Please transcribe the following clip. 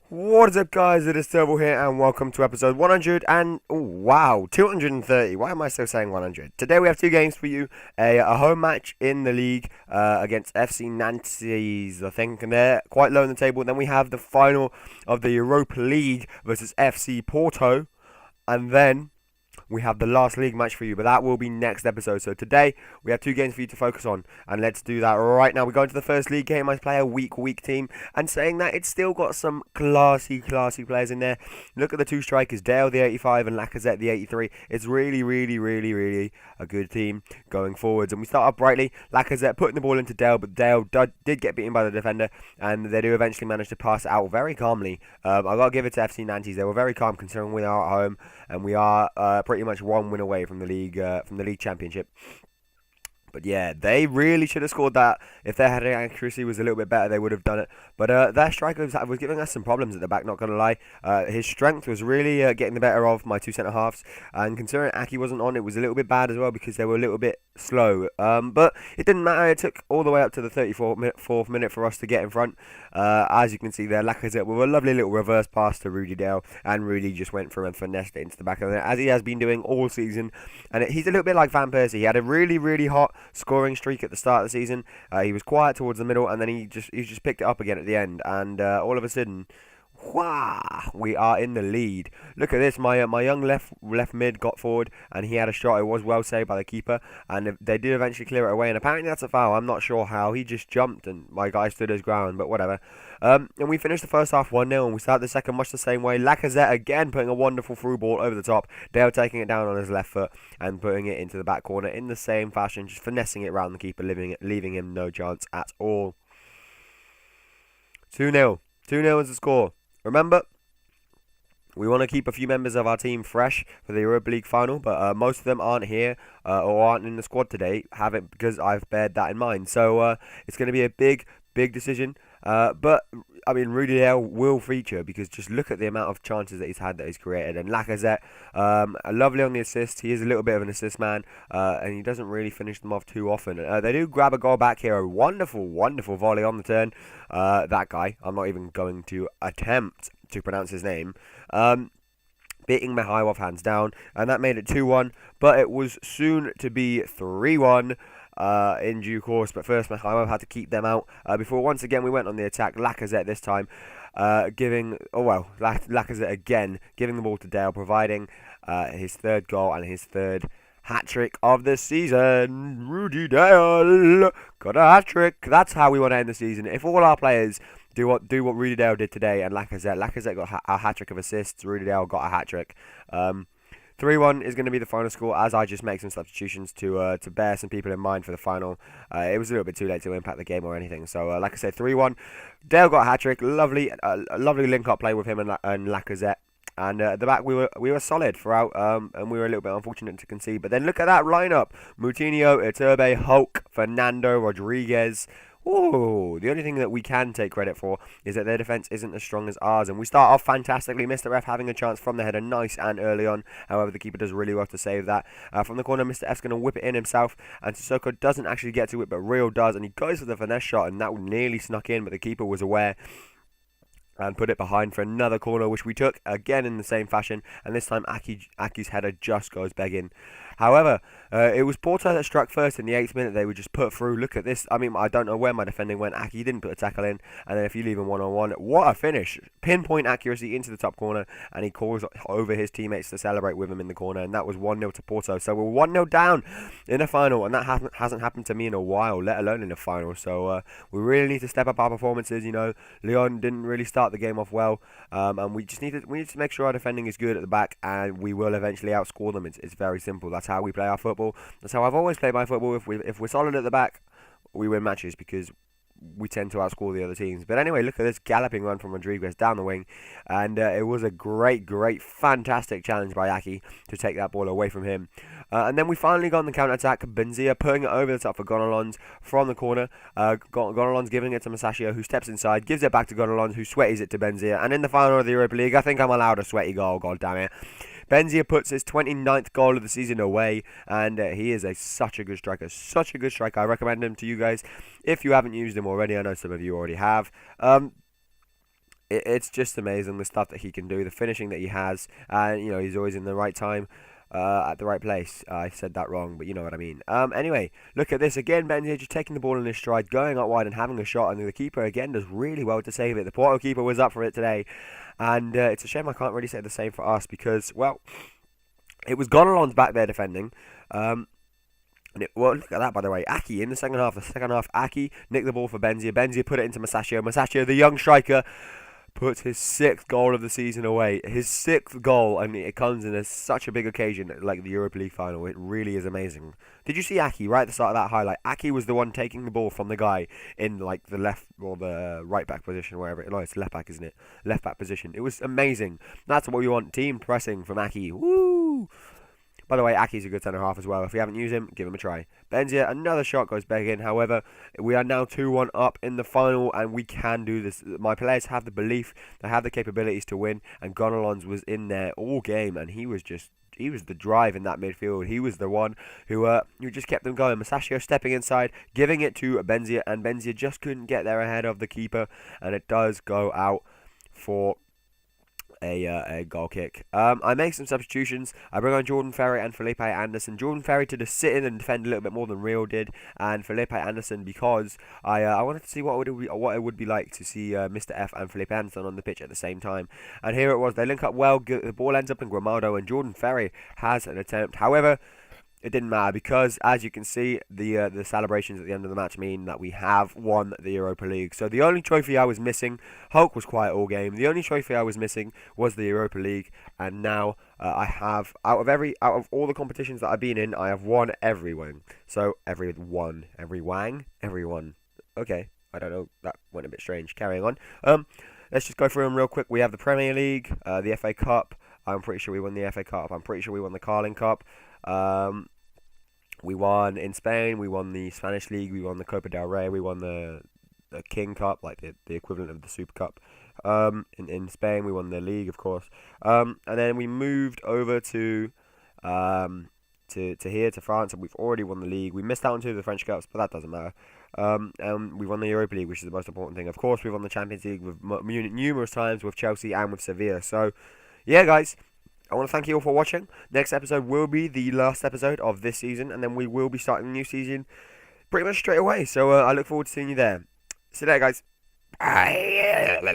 What is up, guys? It is Turbo here, and welcome to episode 100 and, oh, wow, 230. Why am I still saying 100? Today we have two games for you. A home match in the league against FC Nantes, I think, and they're quite low in the table. Then we have the final of the Europa League versus FC Porto, and then we have the last league match for you, but that will be next episode. So today we have two games for you to focus on, and let's do that right now. We go into the first league game. I play a weak team, and saying that, it's still got some classy players in there. Look at the two strikers, Dale the 85 and Lacazette the 83. It's really a good team going forwards. And we start off brightly. Lacazette putting the ball into Dale, but Dale did get beaten by the defender, and they do eventually manage to pass it out very calmly. I gotta give it to FC Nantes. They were very calm considering we are at home, and we are pretty much one win away from the league championship. But yeah, they really should have scored that. If their heading accuracy was a little bit better, they would have done it. But their striker was giving us some problems at the back, not going to lie. His strength was really getting the better of my two centre-halves. And considering Aki wasn't on, it was a little bit bad as well because they were a little bit slow. But it didn't matter. It took all the way up to the 34th minute for us to get in front. As you can see there, Lacazette with a lovely little reverse pass to Rudy Dale. And Rudy just went for and finessed it into the back of it, as he has been doing all season. And he's a little bit like Van Persie. He had a really hot scoring streak at the start of the season. He was quiet towards the middle, and then he just picked it up again at the end, and all of a sudden, we are in the lead. Look at this, my young left mid got forward, and he had a shot. It was well saved by the keeper, and they did eventually clear it away, and apparently that's a foul. I'm not sure how. He just jumped, and my guy stood his ground, but whatever. And we finished the first half 1-0, and we start the second much the same way. Lacazette again putting a wonderful through ball over the top. Dale taking it down on his left foot and putting it into the back corner in the same fashion, just finessing it around the keeper, leaving him no chance at all. 2-0. 2-0 is the score. Remember, we want to keep a few members of our team fresh for the Europa League final, but most of them aren't here or aren't in the squad today, haven't, because I've bared that in mind. So it's going to be a big decision. But I mean, Rudy Dale will feature because just look at the amount of chances that he's created. And Lacazette, lovely on the assist. He is a little bit of an assist man, and he doesn't really finish them off too often. They do grab a goal back here. A wonderful volley on the turn. That guy, I'm not even going to attempt to pronounce his name. Beating Mikhailov hands down, and that made it 2-1. But it was soon to be 3-1. In due course, but first Mikhailov had to keep them out before once again we went on the attack. Lacazette this time Lacazette again giving the ball to Dale, providing his third goal and his third hat-trick of the season. Rudy Dale got a hat-trick. That's how we want to end the season. If all our players do what Rudy Dale did today, and Lacazette got a hat-trick of assists, Rudy Dale got a hat-trick. 3-1 is going to be the final score, as I just make some substitutions to bear some people in mind for the final. It was a little bit too late to impact the game or anything. So, like I said, 3-1. Dale got a hat-trick. Lovely link-up play with him and Lacazette. And at the back, we were solid throughout, and we were a little bit unfortunate to concede. But then look at that lineup. Moutinho, Iturbe, Hulk, Fernando, Rodriguez. Oh, the only thing that we can take credit for is that their defence isn't as strong as ours. And we start off fantastically. Mr. F having a chance from the header, nice and early on. However, the keeper does really well to save that. From the corner, Mr. F's going to whip it in himself. And Sissoko doesn't actually get to it, but Real does. And he goes for the finesse shot, and that nearly snuck in, but the keeper was aware and put it behind for another corner, which we took again in the same fashion, and this time Aki's header just goes begging. However, it was Porto that struck first in the 8th minute. They were just put through. Look at this. I mean, I don't know where my defending went. Aki didn't put a tackle in, and then if you leave him one-on-one, what a finish. Pinpoint accuracy into the top corner, and he calls over his teammates to celebrate with him in the corner, and that was 1-0 to Porto. So we're 1-0 down in the final, and that hasn't happened to me in a while, let alone in the final. So we really need to step up our performances. You know, Lyon didn't really start the game off well, and we need to make sure our defending is good at the back, and we will eventually outscore them. It's very simple. That's how we play our football. That's how I've always played my football. If we're solid at the back, we win matches because we tend to outscore the other teams. But anyway, look at this galloping run from Rodriguez down the wing, and it was a great, fantastic challenge by Aki to take that ball away from him. And then we finally got on the counter-attack. Benzia putting it over the top for Gonalons from the corner. Gonalons giving it to Masaccio, who steps inside, gives it back to Gonalons, who sweaties it to Benzia. And in the final of the Europa League, I think I'm allowed a sweaty goal, god damn it. Benzia puts his 29th goal of the season away, and he is such a good striker. Such a good striker. I recommend him to you guys if you haven't used him already. I know some of you already have. It's just amazing the stuff that he can do, the finishing that he has, and he's always in the right time, at the right place. I said that wrong, but you know what I mean. Anyway, look at this again. Benzia just taking the ball in his stride, going out wide and having a shot, and the keeper again does really well to save it. The Porto keeper was up for it today, and it's a shame I can't really say the same for us because, well, it was Gonalon's back there defending. Well, look at that, by the way. Aki in the second half. Aki nicked the ball for Benzia. Benzia put it into Masaccio. Masaccio, the young striker, puts his 6th goal of the season away. His 6th goal, I mean, it comes in such a big occasion, like the Europa League final. It really is amazing. Did you see Aki right at the start of that highlight? Aki was the one taking the ball from the guy in like the left or the right back position, wherever it. No, it's left back, isn't it? Left back position. It was amazing. That's what we want. Team pressing from Aki. Woo! By the way, Aki's a good centre half as well. If you haven't used him, give him a try. Benzia, another shot goes back in. However, we are now 2-1 up in the final, and we can do this. My players have the belief, they have the capabilities to win, and Gonalons was in there all game, and he was the drive in that midfield. He was the one who just kept them going. Masaccio stepping inside, giving it to Benzia, and Benzia just couldn't get there ahead of the keeper, and it does go out for a goal kick. I make some substitutions. I bring on Jordan Ferry and Felipe Anderson. Jordan Ferry to just sit in and defend a little bit more than Rio did, and Felipe Anderson because I wanted to see what it would be like to see Mr. F and Felipe Anderson on the pitch at the same time. And here it was. They link up well. The ball ends up in Grimaldo, and Jordan Ferry has an attempt. However, it didn't matter because, as you can see, the celebrations at the end of the match mean that we have won the Europa League. So the only trophy I was missing, Hulk was quiet all game. The only trophy I was missing was the Europa League, and now I have out of all the competitions that I've been in, I have won everyone. So everyone. Okay, I don't know. That went a bit strange. Carrying on. Let's just go through them real quick. We have the Premier League, the FA Cup. I'm pretty sure we won the FA Cup. I'm pretty sure we won the Carling Cup. We won in Spain, we won the Spanish League, we won the Copa del Rey, we won the King Cup, like the equivalent of the Super Cup. In Spain, we won the league, of course. And then we moved over to here, to France, and we've already won the league. We missed out on 2 of the French Cups, but that doesn't matter. And we won the Europa League, which is the most important thing. Of course, we won the Champions League with Munich numerous times, with Chelsea and with Sevilla. So, yeah, guys. I want to thank you all for watching. Next episode will be the last episode of this season, and then we will be starting the new season pretty much straight away. So I look forward to seeing you there. See you later, guys. Bye.